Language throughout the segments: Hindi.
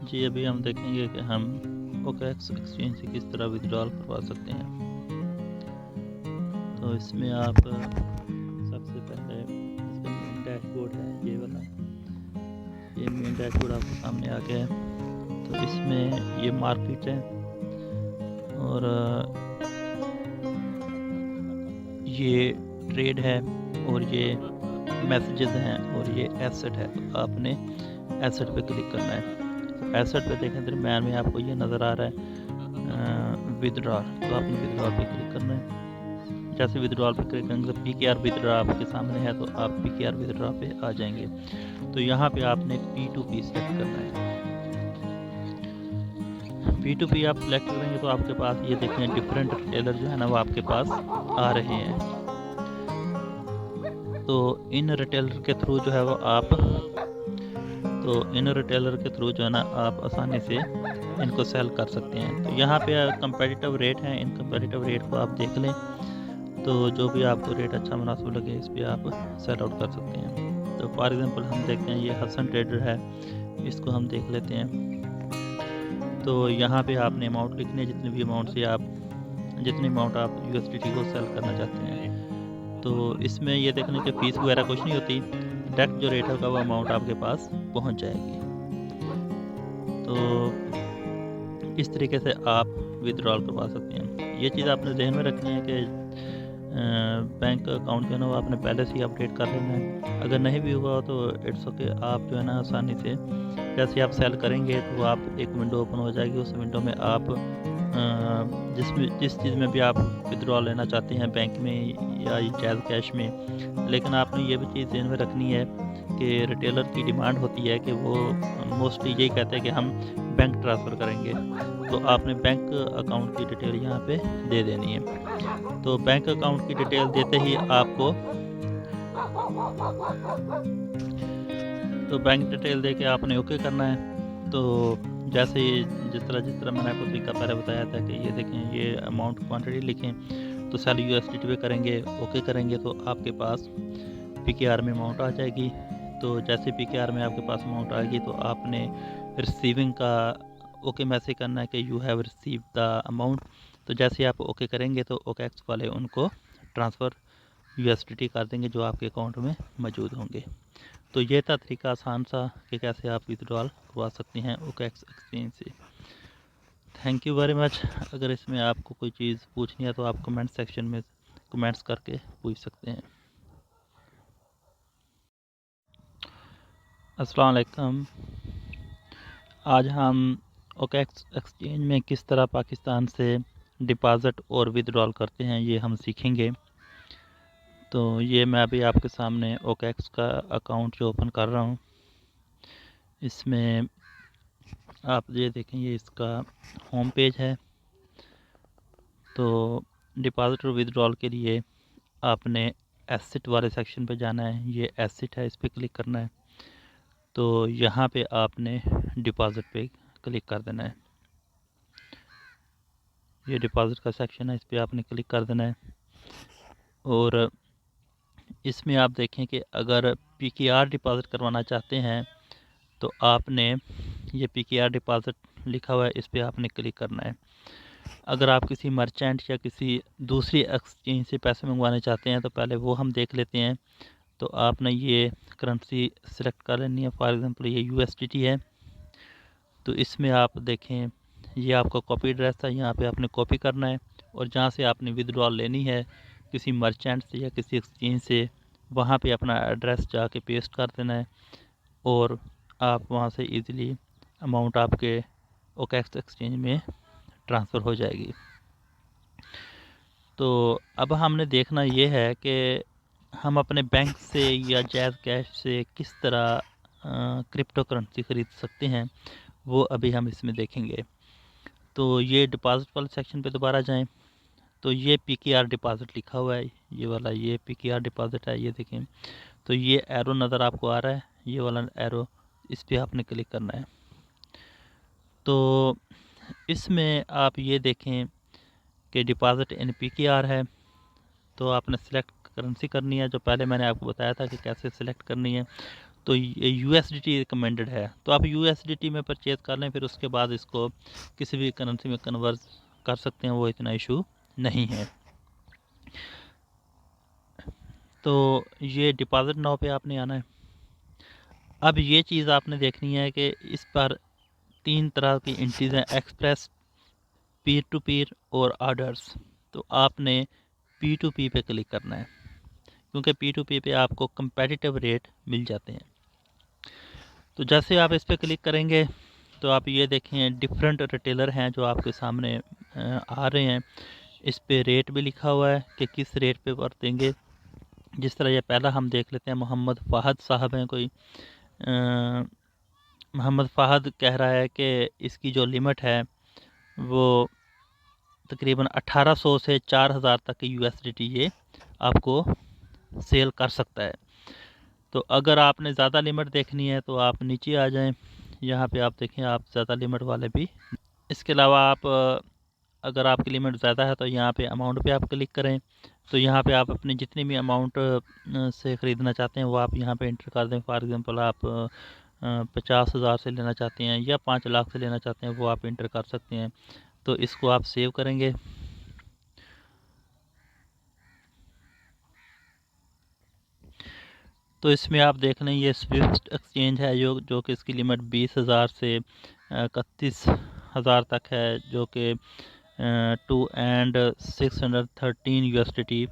जी, अभी हम देखेंगे कि हम OKX एक्सचेंज से किस तरह विड्रॉल करवा सकते हैं। तो इसमें आप सबसे पहले इसका मेन डैशबोर्ड है ये वाला, ये मेन डैशबोर्ड आपके सामने आ गया है। तो इसमें ये मार्केट है और ये ट्रेड है और ये मैसेजेस हैं और ये एसेट है। तो आपने एसेट पे क्लिक करना है। तो एसेट पे देखें दरम्यान में आपको ये नज़र आ रहा है विदड्रॉल। तो आपने विदड्रॉल पे क्लिक करना है। जैसे विदड्रॉल पे क्लिक करेंगे तो PKR विदड्रॉ आपके सामने है, तो आप PKR विदड्रॉ पे आ जाएंगे। तो यहाँ पे आपने P2P सेलेक्ट करना है। P2P आप सेलेक्ट करेंगे तो आपके पास ये देखें डिफरेंट रिटेलर जो है ना वो आपके पास आ रहे हैं। तो इन रिटेलर के थ्रू जो है वो आप जो है ना आप आसानी से इनको सेल कर सकते हैं। तो यहाँ पे कंपेटिटिव रेट है, इन कंपेटिटिव रेट को आप देख लें। तो जो भी आपको रेट अच्छा मुनासिब लगे इस पर आप सेल आउट कर सकते हैं। तो फॉर एग्जांपल हम देखते हैं ये हसन ट्रेडर है, इसको हम देख लेते हैं। तो यहाँ पे आपने अमाउंट लिखनी है, जितनी अमाउंट आप USDT को सेल करना चाहते हैं। तो इसमें ये देखने की फ़ीस वगैरह कुछ नहीं होती, डायरेक्ट जो रेट होगा वो अमाउंट आपके पास पहुँच जाएगी। तो इस तरीके से आप विड्रॉल करवा सकते हैं। ये चीज़ आपने ध्यान में रखनी है कि बैंक अकाउंट जो है ना वो आपने पहले से ही अपडेट कर लेना है। अगर नहीं भी हुआ तो इट्स ओके, आप जो है ना आसानी से जैसे आप सेल करेंगे तो आप एक विंडो ओपन हो जाएगी। उस विंडो में आप जिस चीज़ में भी आप विड्रॉल लेना चाहते हैं, बैंक में या जैज़ कैश में, लेकिन आपने ये भी चीज़ ध्यान में रखनी है कि रिटेलर की डिमांड होती है कि वो मोस्टली यही कहते हैं कि हम बैंक ट्रांसफ़र करेंगे। तो आपने बैंक अकाउंट की डिटेल यहाँ पे दे देनी है। तो बैंक अकाउंट की डिटेल देते ही आपको बैंक डिटेल दे के आपने ओके करना है। तो जैसे ही जिस तरह मैंने आपको तरीका पहले बताया था कि ये देखें ये अमाउंट क्वांटिटी लिखें, तो सेल USDT पे करेंगे, ओके करेंगे तो आपके पास PKR में अमाउंट आ जाएगी। तो जैसे PKR में आपके पास अमाउंट आएगी तो आपने रिसीविंग का ओके मैसेज करना है कि you have receive the amount. तो जैसे आप ओके करेंगे तो OKX वाले उनको ट्रांसफ़र USDT कर देंगे जो आपके अकाउंट में मौजूद होंगे। तो ये था तरीका आसान सा कि कैसे आप विड्रॉल करवा सकते हैं OKX एक्सचेंज से। Thank you very much. अगर इसमें आपको कोई चीज़ पूछनी है तो आप कमेंट सेक्शन में कमेंट्स करके पूछ सकते हैं। अस्सलाम वालेकुम। आज हम OKX एक्सचेंज में किस तरह पाकिस्तान से डिपॉज़िट और विड्रॉल करते हैं ये हम सीखेंगे। तो ये मैं अभी आपके सामने OKX का अकाउंट जो ओपन कर रहा हूँ, इसमें आप ये देखें ये इसका होम पेज है। तो डिपॉज़िट और विड्रॉल के लिए आपने एसेट वाले सेक्शन पे जाना है। ये एसेट है, इस पर क्लिक करना है। तो यहाँ पे आपने डिपॉज़िट पे क्लिक कर देना है। ये डिपॉज़िट का सेक्शन है, इस पर आपने क्लिक कर देना है। और इसमें आप देखें कि अगर PKR डिपॉज़िट करवाना चाहते हैं तो आपने ये PKR डिपॉज़िट लिखा हुआ है, इस पर आपने क्लिक करना है। अगर आप किसी मर्चेंट या किसी दूसरी एक्सचेंज से पैसे मंगवाने चाहते हैं तो पहले वो हम देख लेते हैं। तो आपने ये करेंसी सेलेक्ट कर लेनी है। फॉर एग्ज़ाम्पल ये USDT है। तो इसमें आप देखें ये आपका कॉपी एड्रेस था, यहाँ पे आपने कॉपी करना है और जहाँ से आपने विड्रॉल लेनी है किसी मर्चेंट से या किसी एक्सचेंज से, वहाँ पे अपना एड्रेस जाके पेस्ट कर देना है और आप वहाँ से इजीली अमाउंट आपके OKX एक्सचेंज में ट्रांसफ़र हो जाएगी। तो अब हमने देखना ये है कि हम अपने बैंक से या जैज़ कैश से किस तरह क्रिप्टो करेंसी ख़रीद सकते हैं, वो अभी हम इसमें देखेंगे। तो ये डिपॉज़िट वाले सेक्शन पे दोबारा जाएं। तो ये PKR डिपॉज़िट लिखा हुआ है, ये वाला ये PKR डिपॉज़िट है, ये देखें। तो ये एरो नज़र आपको आ रहा है, ये वाला एरो, इस पर आपने क्लिक करना है। तो इसमें आप ये देखें कि डिपॉज़िट इन PKR है। तो आपने सेलेक्ट करेंसी करनी है, जो पहले मैंने आपको बताया था कि कैसे सिलेक्ट करनी है। तो ये USDT रिकमेंडेड है, तो आप USDT में परचेज़ कर लें, फिर उसके बाद इसको किसी भी करेंसी में कन्वर्ट कर सकते हैं, वो इतना इशू नहीं है। तो ये डिपॉज़िट नाउ पे आपने आना है। अब ये चीज़ आपने देखनी है कि इस पर 3 तरह की एंट्रीज हैं, एक्सप्रेस, पीर टू पीर और ऑर्डर्स। तो आपने P2P पे क्लिक करना है, क्योंकि P2P पे आपको कंपेटिटिव रेट मिल जाते हैं। तो जैसे आप इस पर क्लिक करेंगे तो आप ये देखें डिफरेंट रिटेलर हैं जो आपके सामने आ रहे हैं। इस पे रेट भी लिखा हुआ है कि किस रेट पे पर देंगे। जिस तरह ये पहला हम देख लेते हैं, मोहम्मद फ़हद साहब हैं कोई। मोहम्मद फ़हद कह रहा है कि इसकी जो लिमिट है वो तकरीबन 1800 से 4000 तक की USDT ये आपको सेल कर सकता है। तो अगर आपने ज़्यादा लिमिट देखनी है तो आप नीचे आ जाएं, यहाँ पे आप देखें आप ज़्यादा लिमिट वाले भी। इसके अलावा आप अगर आपकी लिमिट ज़्यादा है तो यहाँ पे अमाउंट पे आप क्लिक करें। तो यहाँ पे आप अपनी जितनी भी अमाउंट से ख़रीदना चाहते हैं वो आप यहाँ पे इंटर कर दें। फॉर एग्ज़ाम्पल आप 50,000 से लेना चाहते हैं या 5 लाख से लेना चाहते हैं, वो आप इंटर कर सकते हैं। तो इसको आप सेव करेंगे। तो इसमें आप देख लें ये स्विफ्ट एक्सचेंज है जो कि इसकी लिमिट 20,000 से 31,000 तक है, जो कि 2 and 613 USDT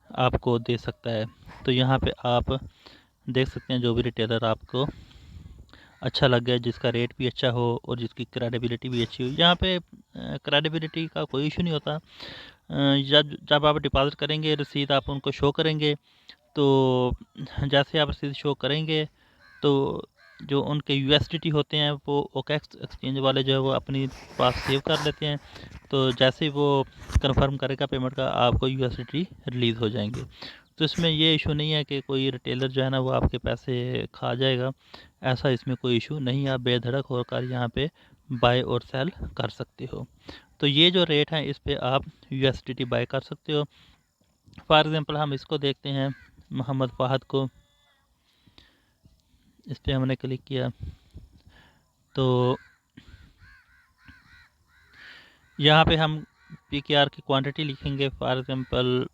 आपको दे सकता है। तो यहाँ पे आप देख सकते हैं जो भी रिटेलर आपको अच्छा लग गया, जिसका रेट भी अच्छा हो और जिसकी क्रेडिबिलिटी भी अच्छी हो। यहाँ पे क्रेडिबिलिटी का कोई इशू नहीं होता। जब आप डिपॉज़िट करेंगे रसीद आप उनको शो करेंगे, तो जैसे आप रसीद शो करेंगे तो जो उनके USDT होते हैं वो OKX एक्सचेंज वाले जो है वो अपनी पास सेव कर लेते हैं। तो जैसे ही वो कंफर्म करेगा पेमेंट का, आपको USDT रिलीज़ हो जाएंगे। तो इसमें ये इशू नहीं है कि कोई रिटेलर जो है ना वो आपके पैसे खा जाएगा, ऐसा इसमें कोई इशू नहीं। आप बेधड़क होकर यहाँ पे बाय और सेल कर सकते हो। तो ये जो रेट है इस पर आप USDT बाय कर सकते हो। फॉर एग्ज़ाम्पल हम इसको देखते हैं, मोहम्मद फ़हद को, इस पर हमने क्लिक किया तो यहाँ पे हम PKR की क्वांटिटी लिखेंगे। फॉर एग्ज़ाम्पल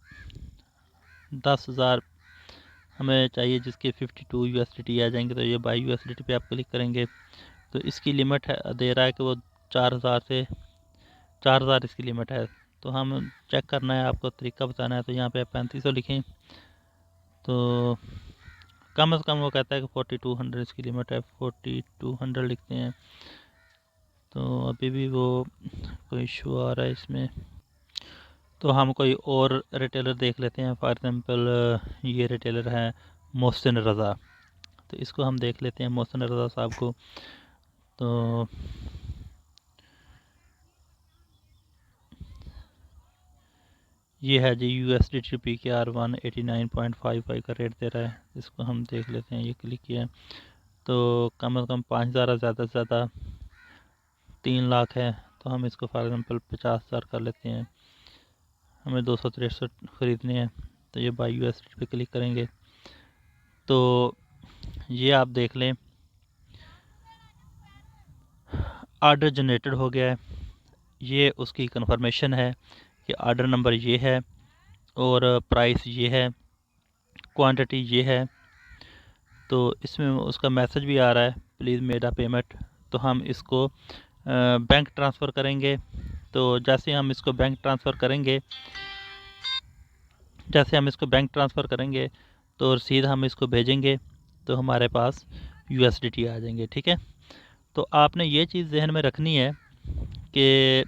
10,000 हमें चाहिए, जिसके 52 USDT आ जाएंगे। तो ये बाई USDT पे आप क्लिक करेंगे तो इसकी लिमिट है, दे रहा है कि वो 4,000 इसकी लिमिट है। तो हम चेक करना है, आपको तरीका बताना है। तो यहाँ पे 3500 लिखें, तो कम से कम वो कहता है कि 4200 इसकी लिमिट है, 4200 लिखते हैं। तो अभी भी वो कोई इशू आ रहा है इसमें। तो हम कोई और रिटेलर देख लेते हैं। फॉर एग्ज़ाम्पल ये रिटेलर है मोहसिन रज़ा, तो इसको हम देख लेते हैं मोहसिन रज़ा साहब को। तो ये है जी USDT PKR 189.55 का रेट दे रहा है। इसको हम देख लेते हैं, ये क्लिक किया तो कम से कम 5,000, ज़्यादा से ज़्यादा 3 लाख है। तो हम इसको फॉर एग्ज़ाम्पल 50,000 कर लेते हैं। हमें 263 ख़रीदने हैं, तो ये बाई USDT पे क्लिक करेंगे तो ये आप देख लें ऑर्डर जनरेटेड हो गया है। ये उसकी कंफर्मेशन है कि ऑर्डर नंबर ये है और प्राइस ये है, क्वांटिटी ये है। तो इसमें उसका मैसेज भी आ रहा है, प्लीज़ मेड अ पेमेंट। तो हम इसको बैंक ट्रांसफ़र करेंगे। तो जैसे हम इसको बैंक ट्रांसफ़र करेंगे तो रसीद हम इसको भेजेंगे तो हमारे पास USDT आ जाएंगे। ठीक है, तो आपने ये चीज़ जहन में रखनी है कि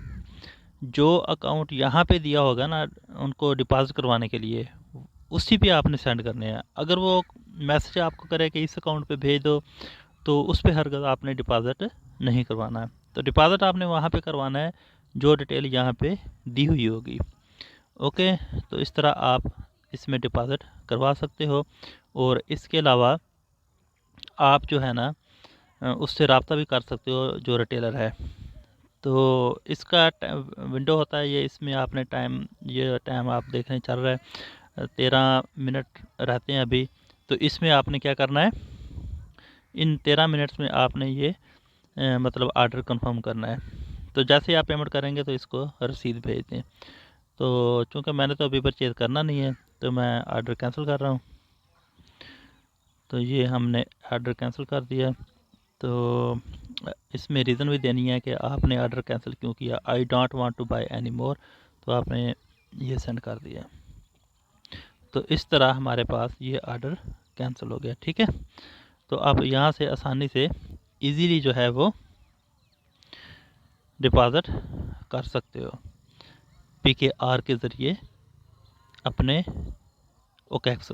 जो अकाउंट यहाँ पे दिया होगा ना उनको डिपॉज़िट करवाने के लिए, उसी पे आपने सेंड करने हैं। अगर वो मैसेज आपको करे कि इस अकाउंट पे भेज दो, तो उस पे हरगिज़ आपने डिपॉज़िट नहीं करवाना है। तो डिपॉज़िट आपने वहाँ पे करवाना है जो डिटेल यहाँ पे दी हुई होगी। ओके, तो इस तरह आप इसमें डिपॉज़िट करवा सकते हो। और इसके अलावा आप जो है ना उससे रब्ता भी कर सकते हो जो रिटेलर है। तो इसका विंडो होता है ये, इसमें आपने ये टाइम आप देख रहे हैं चल रहा है 13 मिनट रहते हैं अभी। तो इसमें आपने क्या करना है, इन 13 मिनट्स में आपने ये मतलब ऑर्डर कंफर्म करना है। तो जैसे ही आप पेमेंट करेंगे तो इसको रसीद भेज दें। तो चूँकि मैंने तो अभी परचेज़ करना नहीं है तो मैं ऑर्डर कैंसिल कर रहा हूँ। तो ये हमने ऑर्डर कैंसिल कर दिया। तो इसमें रीज़न भी देनी है कि आपने ऑर्डर कैंसिल क्यों किया। I don't want to buy any more, तो आपने ये सेंड कर दिया। तो इस तरह हमारे पास ये ऑर्डर कैंसिल हो गया। ठीक है, तो आप यहाँ से आसानी से इजीली जो है वो डिपॉज़िट कर सकते हो PKR के ज़रिए अपने OKX